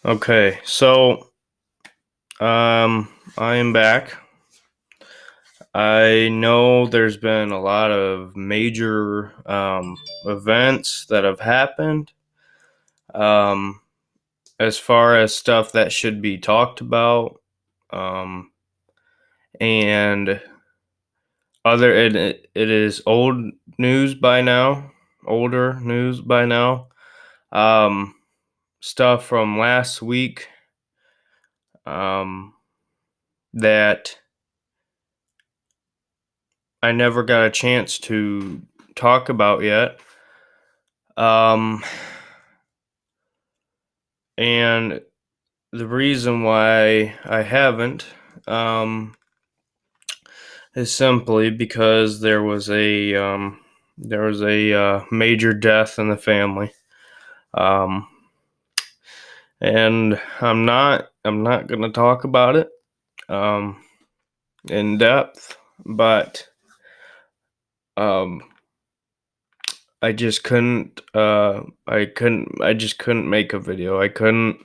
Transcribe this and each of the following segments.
Okay, so I am back. I know there's been a lot of major events that have happened. Um, as far as stuff that should be talked about, um, and it is news by now, older news by now. Um, stuff from last week um, that I never got a chance to talk about yet. Um, and the reason why I haven't um, is simply because there was a major death in the family, um, and I'm not going to talk about it um, in depth, but um, I just couldn't. I just couldn't make a video. I couldn't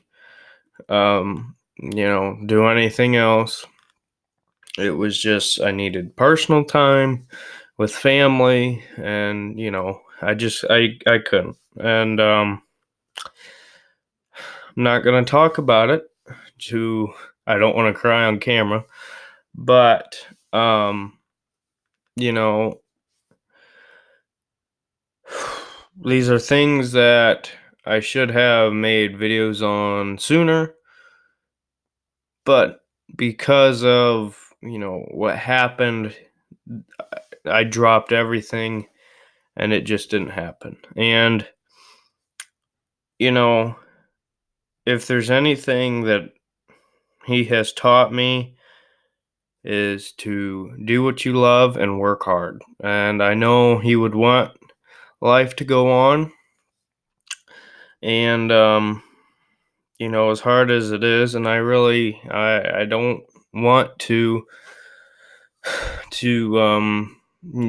do anything else. It was just I needed personal time with family, and I couldn't. And I'm not gonna talk about it. To I don't want to cry on camera, but um, you know, these are things that I should have made videos on sooner, but because of what happened, I dropped everything and it just didn't happen. And you know, if there's anything that he has taught me is to do what you love and work hard. And I know he would want life to go on. And as hard as it is, and I don't want to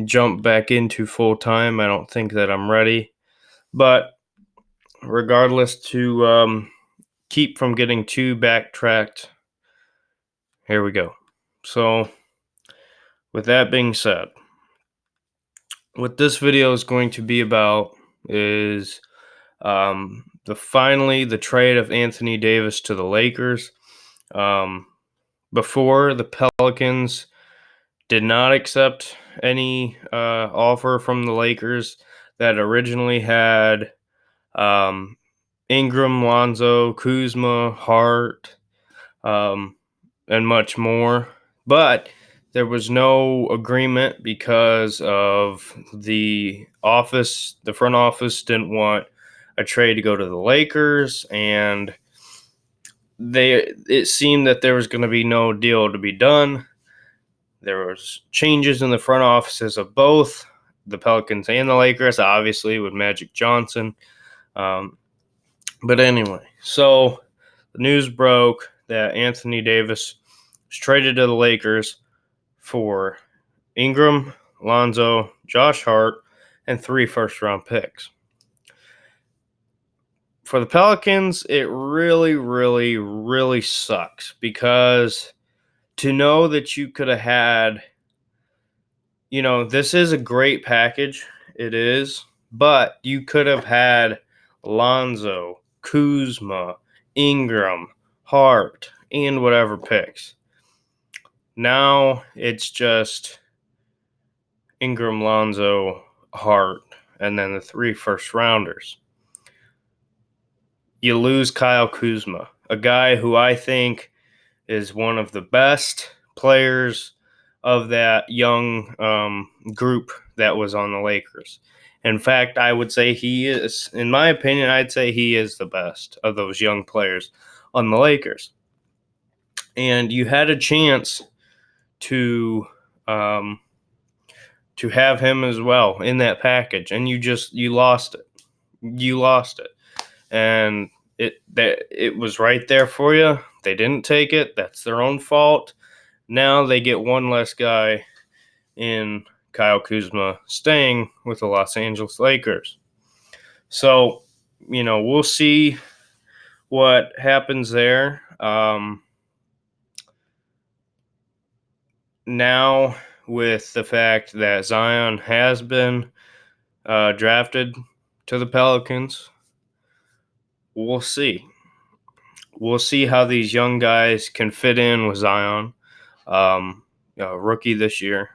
jump back into full time. I don't think that I'm ready. But regardless, to keep from getting too backtracked, here we go. So, with that being said, what this video is going to be about is the trade of Anthony Davis to the Lakers. Um, before the Pelicans did not accept any offer from the Lakers that originally had um, Ingram, Lonzo, Kuzma, Hart, um, and much more. But there was no agreement because of the front office didn't want a trade to go to the Lakers, and it seemed that there was going to be no deal to be done. There was changes in the front offices of both the Pelicans and the Lakers, obviously with Magic Johnson. Um, but anyway, so the news broke that Anthony Davis was traded to the Lakers for Ingram, Lonzo, Josh Hart, and 3 first-round picks. For the Pelicans, it really, really, really sucks because to know that you could have had, this is a great package. It is, but you could have had Lonzo, Kuzma, Ingram, Hart, and whatever picks. Now it's just Ingram, Lonzo, Hart, and then the 3 first rounders. You lose Kyle Kuzma, a guy who I think is one of the best players of that young group that was on the Lakers. In fact, I would say he is, in my opinion, I'd say he is the best of those young players on the Lakers. And you had a chance to um, to have him as well in that package, and you lost it. You lost it, and it was right there for you. They didn't take it. That's their own fault. Now they get one less guy in Kyle Kuzma staying with the Los Angeles Lakers. So, we'll see what happens there. Now, with the fact that Zion has been drafted to the Pelicans, we'll see. We'll see how these young guys can fit in with Zion, um, rookie this year.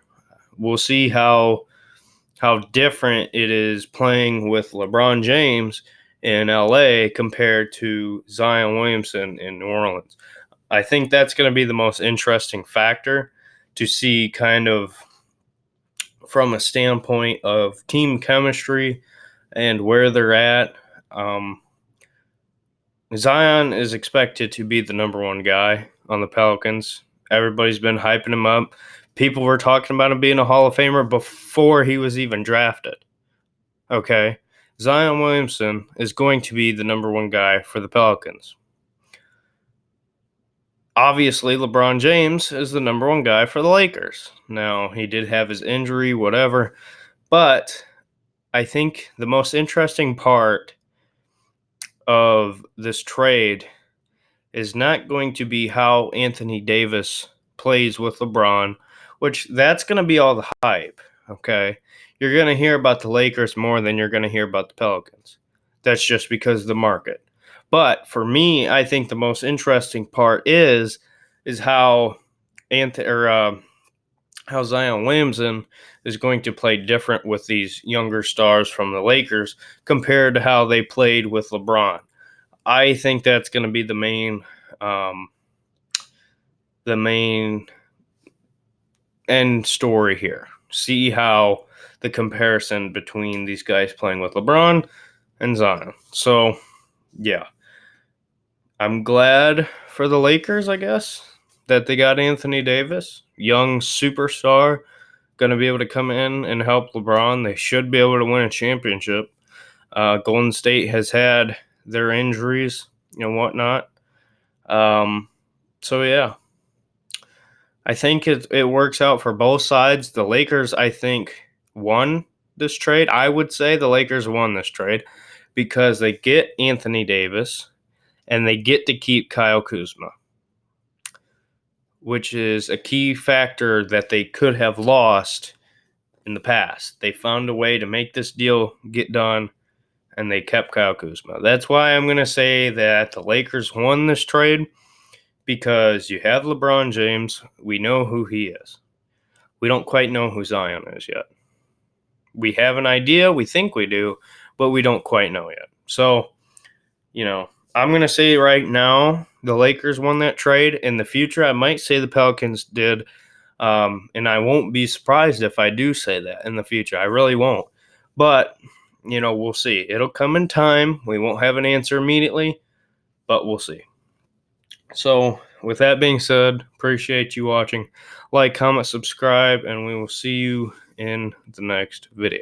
We'll see how different it is playing with LeBron James in LA compared to Zion Williamson in New Orleans. I think that's going to be the most interesting factor to see, kind of from a standpoint of team chemistry and where they're at. Um, Zion is expected to be the number one guy on the Pelicans. Everybody's been hyping him up. People were talking about him being a Hall of Famer before he was even drafted. Okay. Zion Williamson is going to be the number one guy for the Pelicans. Obviously, LeBron James is the number one guy for the Lakers. Now, he did have his injury, whatever, but I think the most interesting part of this trade is not going to be how Anthony Davis plays with LeBron, which that's going to be all the hype, okay? You're going to hear about the Lakers more than you're going to hear about the Pelicans. That's just because of the market. But for me, I think the most interesting part is how how Zion Williamson is going to play different with these younger stars from the Lakers compared to how they played with LeBron. I think that's going to be um, the main end story here. See how the comparison between these guys playing with LeBron and Zion. So, yeah, I'm glad for the Lakers, I guess, that they got Anthony Davis, young superstar, going to be able to come in and help LeBron. They should be able to win a championship. Golden State has had their injuries and whatnot. So, yeah, I think it works out for both sides. The Lakers, I think, won this trade. I would say the Lakers won this trade because they get Anthony Davis and they get to keep Kyle Kuzma, which is a key factor that they could have lost in the past. They found a way to make this deal get done, and they kept Kyle Kuzma. That's why I'm going to say that the Lakers won this trade because you have LeBron James. We know who he is. We don't quite know who Zion is yet. We have an idea, we think we do, but we don't quite know yet. So, I'm going to say right now the Lakers won that trade. In the future, I might say the Pelicans did. And I won't be surprised if I do say that in the future. I really won't. But, we'll see. It'll come in time. We won't have an answer immediately, but we'll see. So, with that being said, appreciate you watching. Like, comment, subscribe, and we will see you in the next video.